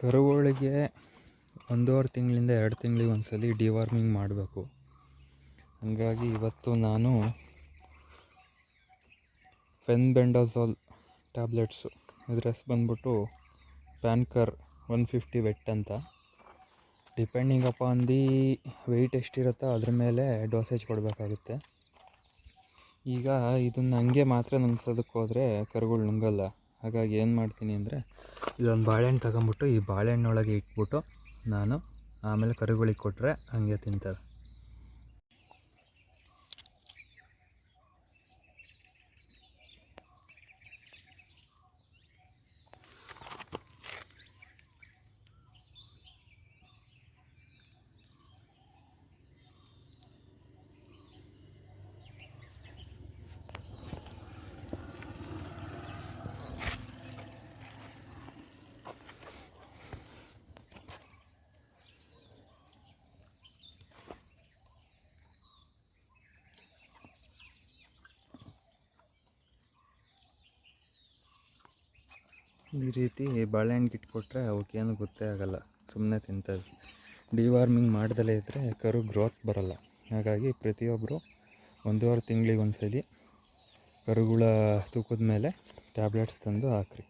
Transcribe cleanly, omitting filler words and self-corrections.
ಕರುಗಳಿಗೆ 1.5 ತಿಂಗಳಿಂದ 2 ತಿಂಗಳಿಗೆ ಒಂದ್ಸಲಿ ಡಿವಾರ್ಮಿಂಗ್ ಮಾಡಬೇಕು. ಹಾಗಾಗಿ ಇವತ್ತು ನಾನು ಫೆನ್ಬೆಂಡಾಜೋಲ್ ಟ್ಯಾಬ್ಲೆಟ್ಸು, ಇದ್ರ ಹೆಸರು ಬಂದ್ಬಿಟ್ಟು ಪ್ಯಾನ್ಕರ್ 150 ವೆಟ್ ಅಂತ. ಡಿಪೆಂಡಿಂಗ್ ಅಪಾನ್ ದಿ ವೆಯ್ಟ್ ಎಷ್ಟಿರುತ್ತೋ ಅದ್ರ ಮೇಲೆ ಡೋಸೇಜ್ ಕೊಡಬೇಕಾಗುತ್ತೆ. ಈಗ ಇದನ್ನು ಹಂಗೆ ಮಾತ್ರ ನುಂಗ್ಸೋದಕ್ಕೆ ಹೋದರೆ ಕರುಗಳು ನುಂಗಲ್ಲ. ಹಾಗಾಗಿ ಏನು ಮಾಡ್ತೀನಿ ಅಂದರೆ, ಇದೊಂದು ಬಾಳೆಹಣ್ಣು ತಗೊಂಬಿಟ್ಟು ಈ ಬಾಳೆಹಣ್ಣೊಳಗೆ ಇಟ್ಬಿಟ್ಟು ನಾನು ಆಮೇಲೆ ಕರುಗಳಿಗೆ ಕೊಟ್ಟರೆ ಹಂಗೆ ತಿಂತವೆ. ಈ ರೀತಿ ಬಾಳೆಹಣ್ಣು ಇಟ್ಕೊಟ್ರೆ ಅವಕ್ಕೇನು ಗೊತ್ತೇ ಆಗೋಲ್ಲ, ಸುಮ್ಮನೆ ತಿಂತವೆ. ಡಿವಾರ್ಮಿಂಗ್ ಮಾಡ್ದಲೇ ಇದ್ದರೆ ಕರು ಗ್ರೋತ್ ಬರೋಲ್ಲ. ಹಾಗಾಗಿ ಪ್ರತಿಯೊಬ್ಬರು 1.5 ತಿಂಗಳಿಗೆ ಒಂದ್ಸಲಿ ಕರುಗಳ ತೂಕದ ಮೇಲೆ ಟ್ಯಾಬ್ಲೆಟ್ಸ್ ತಂದು ಹಾಕ್ರಿ.